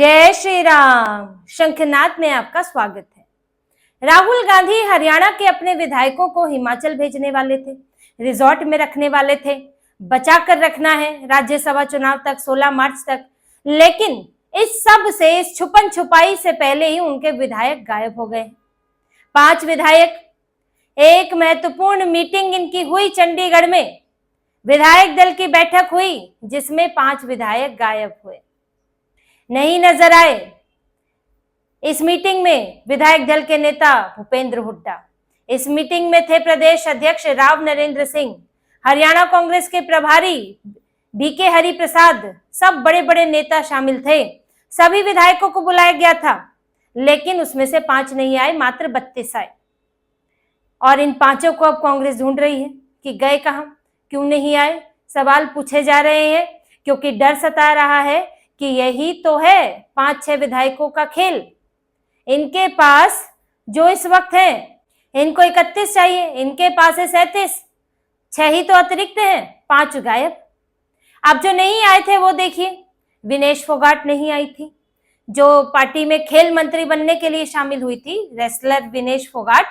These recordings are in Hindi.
जय श्री राम। शंखनाद में आपका स्वागत है। राहुल गांधी हरियाणा के अपने विधायकों को हिमाचल भेजने वाले थे, रिजॉर्ट में रखने वाले थे, बचा कर रखना है राज्यसभा चुनाव तक 16 मार्च तक। लेकिन इस सब से, इस छुपन छुपाई से पहले ही उनके विधायक गायब हो गए। 5 विधायक। एक महत्वपूर्ण मीटिंग इनकी हुई चंडीगढ़ में, विधायक दल की बैठक हुई जिसमें 5 विधायक गायब हुए, नहीं नजर आए। इस मीटिंग में विधायक दल के नेता भूपेंद्र हुड्डा, इस मीटिंग में थे प्रदेश अध्यक्ष राव नरेंद्र सिंह, हरियाणा कांग्रेस के प्रभारी बीके हरि प्रसाद, सब बड़े बड़े नेता शामिल थे। सभी विधायकों को बुलाया गया था, लेकिन उसमें से 5 नहीं आए, मात्र 32 आए। और इन 5 को अब कांग्रेस ढूंढ रही है कि गए कहां, क्यों नहीं आए। सवाल पूछे जा रहे हैं क्योंकि डर सता रहा है कि यही तो है 5-6 विधायकों का खेल। इनके पास जो इस वक्त है, इनको 31 चाहिए, इनके पास है 37, 6 ही तो अतिरिक्त हैं, 5 गायब। अब जो नहीं आए थे वो देखिए, विनेश फोगाट नहीं आई थी, जो पार्टी में खेल मंत्री बनने के लिए शामिल हुई थी, रेसलर विनेश फोगाट,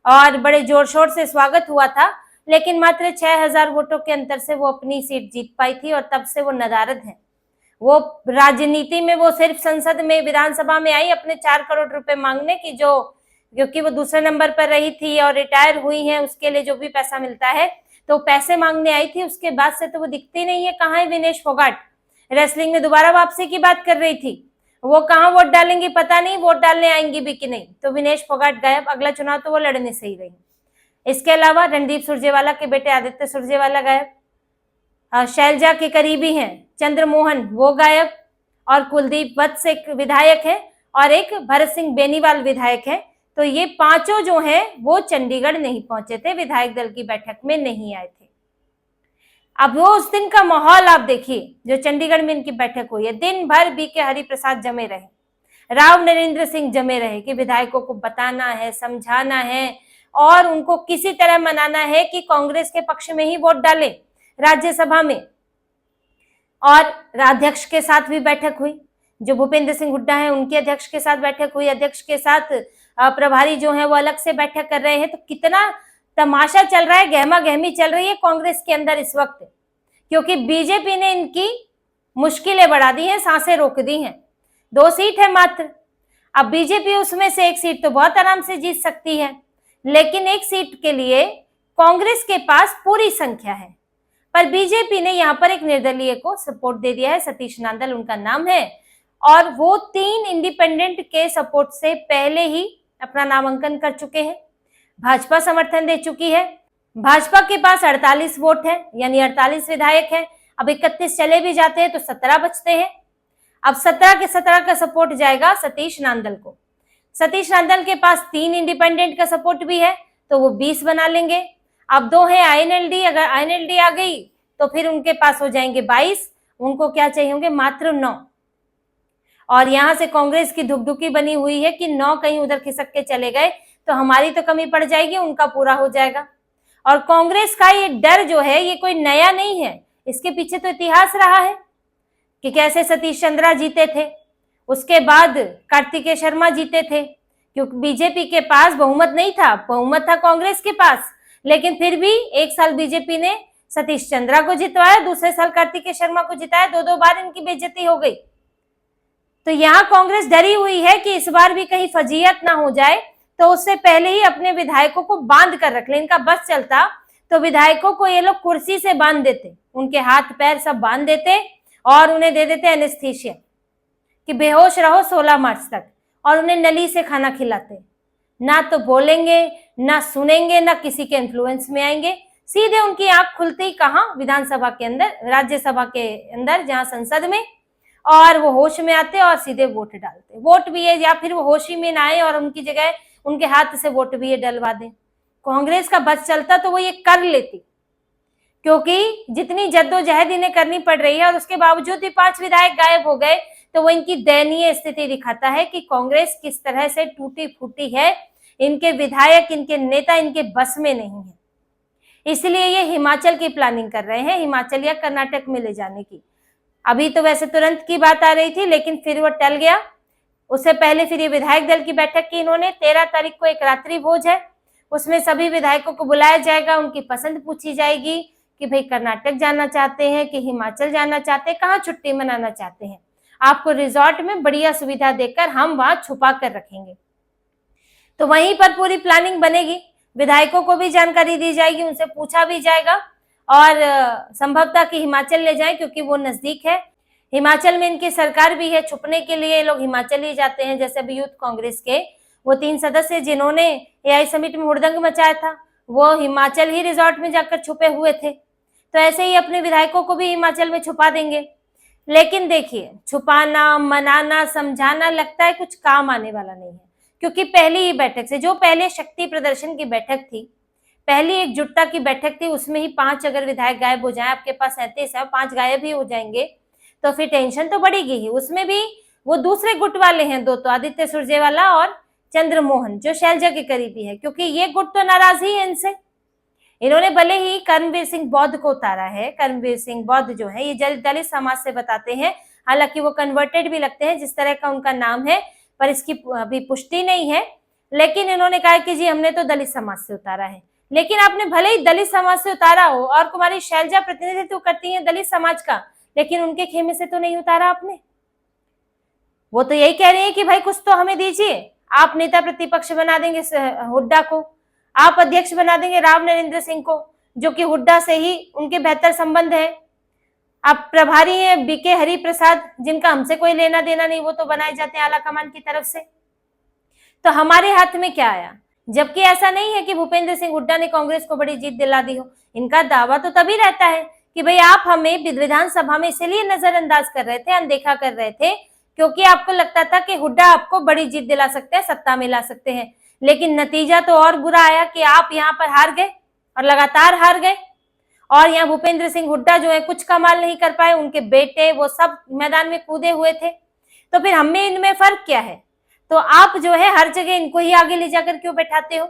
और बड़े जोर शोर से स्वागत हुआ था, लेकिन मात्र 6000 वोटों के अंतर से वो अपनी सीट जीत पाई थी और तब से वो नदारद है। वो राजनीति में, वो सिर्फ संसद में, विधानसभा में आई अपने 4 करोड़ रुपए मांगने की, जो क्योंकि वो दूसरे नंबर पर रही थी और रिटायर हुई है, उसके लिए जो भी पैसा मिलता है तो पैसे मांगने आई थी। उसके बाद से तो वो दिखती नहीं है। कहाँ है विनेश फोगाट? रेसलिंग में दोबारा वापसी की बात कर रही थी, वो कहाँ वोट डालेंगी पता नहीं, वोट डालने आएंगी भी कि नहीं। तो विनेश फोगाट गायब, अगला चुनाव तो वो लड़ने से ही रही। इसके अलावा रणदीप सुरजेवाला के बेटे आदित्य सुरजेवाला गायब, शैलजा के करीबी हैं चंद्रमोहन, वो गायब, और कुलदीप वत्स एक विधायक है और एक भरत सिंह बेनीवाल विधायक है। तो ये 5 जो हैं वो चंडीगढ़ नहीं पहुंचे थे, विधायक दल की बैठक में नहीं आए थे। अब वो उस दिन का माहौल आप देखिए, जो चंडीगढ़ में इनकी बैठक हुई है। दिन भर बीके हरि प्रसाद जमे रहे, राव नरेंद्र सिंह जमे रहे कि विधायकों को बताना है, समझाना है और उनको किसी तरह मनाना है कि कांग्रेस के पक्ष में ही वोट डालें राज्यसभा में। और अध्यक्ष के साथ भी बैठक हुई, जो भूपेंद्र सिंह हुड्डा है उनके अध्यक्ष के साथ बैठक हुई। अध्यक्ष के साथ प्रभारी जो है वो अलग से बैठक कर रहे हैं। तो कितना तमाशा चल रहा है, गहमा गहमी चल रही है कांग्रेस के अंदर इस वक्त, क्योंकि बीजेपी ने इनकी मुश्किलें बढ़ा दी हैं, सांसें रोक दी हैं। 2 सीट है मात्र। अब बीजेपी उसमें से 1 सीट तो बहुत आराम से जीत सकती है, लेकिन 1 सीट के लिए कांग्रेस के पास पूरी संख्या है। पर बीजेपी ने यहाँ पर एक निर्दलीय को सपोर्ट दे दिया है, सतीश नांदल उनका नाम है, और वो 3 इंडिपेंडेंट के सपोर्ट से पहले ही अपना नामांकन कर चुके हैं। भाजपा समर्थन दे चुकी है। भाजपा के पास 48 वोट है, यानी 48 विधायक है। अब 31 चले भी जाते हैं तो 17 बचते हैं। अब 17 के 17 का सपोर्ट जाएगा सतीश नांदल को। सतीश नांदल के पास 3 इंडिपेंडेंट का सपोर्ट भी है, तो वो 20 बना लेंगे। अब 2 है आईएनएलडी, अगर आईएनएलडी आ गई तो फिर उनके पास हो जाएंगे 22। उनको क्या चाहिए होंगे? मात्र 9। और यहां से कांग्रेस की धुकधुकी बनी हुई है कि 9 कहीं उधर खिसक के चले गए तो हमारी तो कमी पड़ जाएगी, उनका पूरा हो जाएगा। और कांग्रेस का ये डर जो है ये कोई नया नहीं है, इसके पीछे तो इतिहास रहा है कि कैसे सतीश चंद्रा जीते थे, उसके बाद कार्तिकेय शर्मा जीते थे, क्योंकि बीजेपी के पास बहुमत नहीं था, बहुमत था कांग्रेस के पास। लेकिन फिर भी 1 साल बीजेपी ने सतीश चंद्रा को जितवाया, दूसरे साल कार्तिकेय शर्मा को जिताया, 2 बार इनकी बेइज्जती हो गई। तो यहाँ कांग्रेस डरी हुई है कि इस बार भी कहीं फजीयत ना हो जाए, तो उससे पहले ही अपने विधायकों को बांध कर रख ले। इनका बस चलता तो विधायकों को ये लोग कुर्सी से बांध देते, उनके हाथ पैर सब बांध देते और उन्हें दे देते एनेस्थीसिया कि बेहोश रहो 16 मार्च तक, और उन्हें नली से खाना खिलाते। ना तो बोलेंगे, ना सुनेंगे, ना किसी के इन्फ्लुएंस में आएंगे। सीधे उनकी आंख खुलती ही कहाँ? विधानसभा के अंदर, राज्यसभा के अंदर, जहां संसद में, और वो होश में आते और सीधे वोट डालते। वोट भी है, या फिर वो होश ही में ना आए और उनकी जगह उनके हाथ से वोट भी ये डलवा दें। कांग्रेस का बस चलता तो वो ये कर लेती, क्योंकि जितनी जद्दोजहद इन्हें करनी पड़ रही है और उसके बावजूद भी 5 विधायक गायब हो गए, तो वो इनकी दयनीय स्थिति दिखाता है कि कांग्रेस किस तरह से टूटी फूटी है। इनके विधायक, इनके नेता इनके बस में नहीं है। इसलिए ये हिमाचल की प्लानिंग कर रहे हैं, हिमाचल या कर्नाटक में ले जाने की। अभी तो वैसे तुरंत की बात आ रही थी, लेकिन फिर वो टल गया। उससे पहले फिर ये विधायक दल की बैठक की इन्होंने। 13 तारीख को एक रात्रि भोज है, उसमें सभी विधायकों को बुलाया जाएगा, उनकी पसंद पूछी जाएगी कि भाई कर्नाटक जाना चाहते हैं कि हिमाचल जाना चाहते हैं, कहाँ छुट्टी मनाना चाहते हैं। आपको रिजॉर्ट में बढ़िया सुविधा देकर हम वहां छुपा कर रखेंगे। तो वहीं पर पूरी प्लानिंग बनेगी, विधायकों को भी जानकारी दी जाएगी, उनसे पूछा भी जाएगा और संभवतः कि हिमाचल ले जाएं क्योंकि वो नजदीक है। हिमाचल में इनकी सरकार भी है, छुपने के लिए लोग हिमाचल ही जाते हैं। जैसे अभी यूथ कांग्रेस के वो 3 सदस्य जिन्होंने एआई समिट में हुड़दंग मचाया था, वो हिमाचल ही रिजॉर्ट में जाकर छुपे हुए थे। तो ऐसे ही अपने विधायकों को भी हिमाचल में छुपा देंगे। लेकिन देखिए, छुपाना, मनाना, समझाना लगता है कुछ काम आने वाला नहीं है, क्योंकि पहली ही बैठक से, जो पहले शक्ति प्रदर्शन की बैठक थी, पहली एकजुटता की बैठक थी, उसमें ही 5 अगर विधायक गायब हो जाए, आपके पास 37 है, 5 गायब ही हो जाएंगे, तो फिर टेंशन तो बढ़ेगी ही। उसमें भी वो दूसरे गुट वाले हैं 2, तो आदित्य सुरजेवाला और चंद्रमोहन, जो शैलजा के करीबी है, क्योंकि ये गुट तो नाराज ही है इनसे। इन्होंने भले ही कर्मवीर सिंह बौद्ध को उतारा है, कर्मवीर सिंह बौद्ध जो है ये दलित समाज से बताते हैं, हालांकि वो कन्वर्टेड भी लगते हैं जिस तरह का उनका नाम है, पर इसकी अभी पुष्टि नहीं है। लेकिन इन्होंने कहा कि जी हमने तो दलित समाज से उतारा है। लेकिन आपने भले ही दलित समाज से उतारा हो, और कुमारी शैलजा प्रतिनिधित्व करती है दलित समाज का, लेकिन उनके खेमे से तो नहीं उतारा आपने। वो तो यही कह रही है कि भाई कुछ तो हमें दीजिए। आप नेता प्रतिपक्ष बना देंगे हुड्डा को, आप अध्यक्ष बना देंगे राव नरेंद्र सिंह को, जो कि हुड्डा से ही उनके बेहतर संबंध है। आप प्रभारी हैं बीके हरि प्रसाद, जिनका हमसे कोई लेना देना नहीं, वो तो बनाए जाते हैं आला कमान की तरफ से। तो हमारे हाथ में क्या आया? जबकि ऐसा नहीं है कि भूपेंद्र सिंह हुड्डा ने कांग्रेस को बड़ी जीत दिला दी हो। इनका दावा तो तभी रहता है कि भाई आप हमें विधानसभा में इसलिए नजरअंदाज कर रहे थे, अनदेखा कर रहे थे, क्योंकि आपको लगता था कि हुड्डा आपको बड़ी जीत दिला सकते हैं, सत्ता में ला सकते हैं। लेकिन नतीजा तो और बुरा आया कि आप यहाँ पर हार गए और लगातार हार गए। और यहाँ भूपेंद्र सिंह हुड्डा जो है कुछ कमाल नहीं कर पाए, उनके बेटे वो सब मैदान में कूदे हुए थे। तो फिर हमें इनमें फर्क क्या है? तो आप जो है हर जगह इनको ही आगे ले जाकर क्यों बैठाते हो?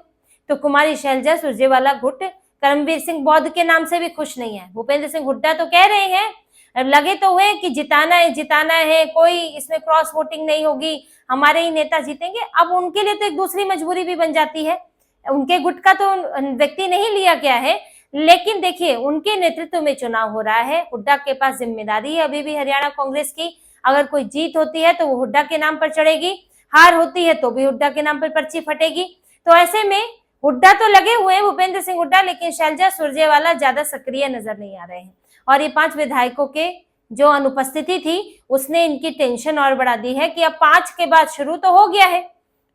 तो कुमारी शैलजा सुरजेवाला गुट कर्मवीर सिंह बौद्ध के नाम से भी खुश नहीं है। भूपेंद्र सिंह हुड्डा तो कह रहे हैं, लगे तो हुए कि जिताना है, कोई इसमें क्रॉस वोटिंग नहीं होगी, हमारे ही नेता जीतेंगे। अब उनके लिए तो एक दूसरी मजबूरी भी बन जाती है। उनके गुट का तो व्यक्ति नहीं लिया गया है, लेकिन देखिए उनके नेतृत्व में चुनाव हो रहा है, हुड्डा के पास जिम्मेदारी है अभी भी हरियाणा कांग्रेस की। अगर कोई जीत होती है तो वो हुड्डा के नाम पर चढ़ेगी, हार होती है तो भी हुड्डा के नाम पर पर्ची फटेगी। तो ऐसे में हुड्डा तो लगे हुए हैं, भूपेंद्र सिंह हुड्डा, लेकिन शैलजा सुरजेवाला ज्यादा सक्रिय नजर नहीं आ रहे हैं। और ये 5 विधायकों के जो अनुपस्थिति थी उसने इनकी टेंशन और बढ़ा दी है कि अब 5 के बाद शुरू तो हो गया है,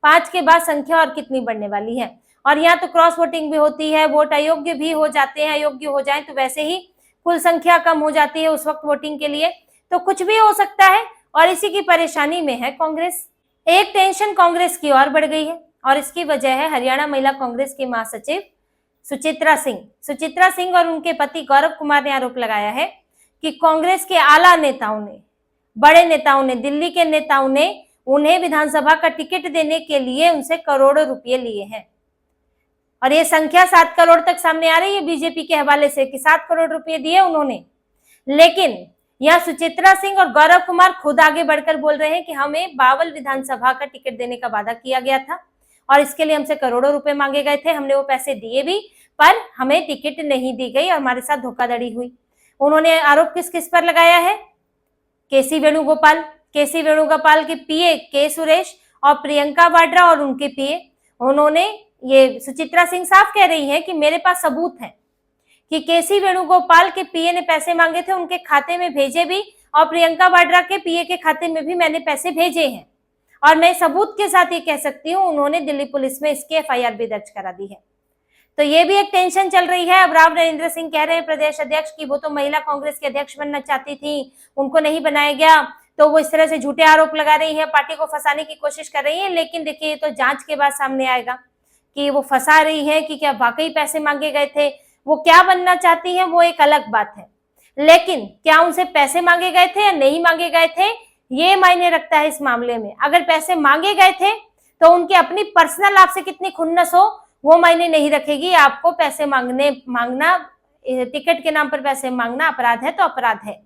5 के बाद संख्या और कितनी बढ़ने वाली है। और यहाँ तो क्रॉस वोटिंग भी होती है, वोट अयोग्य भी हो जाते हैं, अयोग्य हो जाए तो वैसे ही कुल संख्या कम हो जाती है उस वक्त वोटिंग के लिए, तो कुछ भी हो सकता है। और इसी की परेशानी में है कांग्रेस। एक टेंशन कांग्रेस की और बढ़ गई है, और इसकी वजह है हरियाणा महिला कांग्रेस की महासचिव सुचित्रा सिंह और उनके पति गौरव कुमार ने आरोप लगाया है कि कांग्रेस के आला नेताओं ने, बड़े नेताओं ने, दिल्ली के नेताओं ने उन्हें विधानसभा का टिकट देने के लिए उनसे करोड़ों रुपए लिए हैं। और ये संख्या 7 करोड़ तक सामने आ रही है बीजेपी के हवाले से कि 7 करोड़ रुपए दिए उन्होंने। लेकिन यहाँ सुचित्रा सिंह और गौरव कुमार खुद आगे बढ़कर बोल रहे हैं कि हमें बावल विधानसभा का टिकट देने का वादा किया गया था और इसके लिए हमसे करोड़ों रुपए मांगे गए थे, हमने वो पैसे दिए भी, पर हमें टिकट नहीं दी गई और हमारे साथ धोखाधड़ी हुई। उन्होंने आरोप किस किस पर लगाया है? केसी वेणुगोपाल के पीए के सुरेश और प्रियंका वाड्रा और उनके पीए। उन्होंने, ये सुचित्रा सिंह साफ कह रही है कि मेरे पास सबूत है कि केसी वेणुगोपाल के पीए ने पैसे मांगे थे, उनके खाते में भेजे भी, और प्रियंका वाड्रा के पीए के खाते में भी मैंने पैसे भेजे हैं। और मैं सबूत के साथ ये कह सकती हूँ, उन्होंने दिल्ली पुलिस में इसकी एफआईआर भी दर्ज करा दी है। तो ये भी एक टेंशन चल रही है। अब राव नरेंद्र सिंह कह रहे हैं प्रदेश अध्यक्ष की वो तो महिला कांग्रेस के अध्यक्ष बनना चाहती थी, उनको नहीं बनाया गया, तो वो इस तरह से झूठे आरोप लगा रही है, पार्टी को फंसाने की कोशिश कर रही है। लेकिन देखिए ये तो जांच के बाद सामने आएगा कि वो फंसा रही है कि क्या वाकई पैसे मांगे गए थे। वो क्या बनना चाहती है वो एक अलग बात है, लेकिन क्या उनसे पैसे मांगे गए थे या नहीं मांगे गए थे, ये मायने रखता है इस मामले में। अगर पैसे मांगे गए थे तो उनकी अपनी पर्सनल आपसे कितनी खुन्नस हो वो मायने नहीं रखेगी। आपको पैसे मांगना, टिकट के नाम पर पैसे मांगना अपराध है तो अपराध है।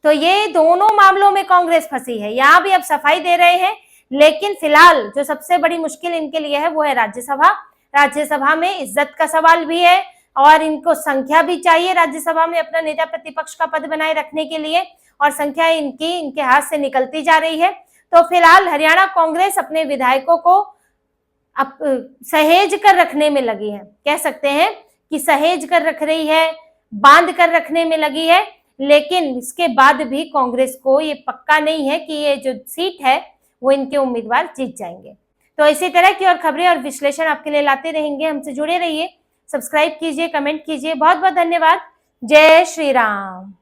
तो ये दोनों मामलों में कांग्रेस फंसी है। यहाँ भी अब सफाई दे रहे हैं, लेकिन फिलहाल जो सबसे बड़ी मुश्किल इनके लिए है वो है राज्यसभा। राज्यसभा में इज्जत का सवाल भी है और इनको संख्या भी चाहिए राज्यसभा में अपना नेता प्रतिपक्ष का पद बनाए रखने के लिए, और संख्या इनके हाथ से निकलती जा रही है। तो फिलहाल हरियाणा कांग्रेस अपने विधायकों को अब सहेज कर रखने में लगी है, कह सकते हैं कि सहेज कर रख रही है, बांध कर रखने में लगी है। लेकिन इसके बाद भी कांग्रेस को ये पक्का नहीं है कि ये जो सीट है वो इनके उम्मीदवार जीत जाएंगे। तो इसी तरह की और खबरें और विश्लेषण आपके लिए लाते रहेंगे। हमसे जुड़े रहिए, सब्सक्राइब कीजिए, कमेंट कीजिए। बहुत बहुत धन्यवाद। जय श्री राम।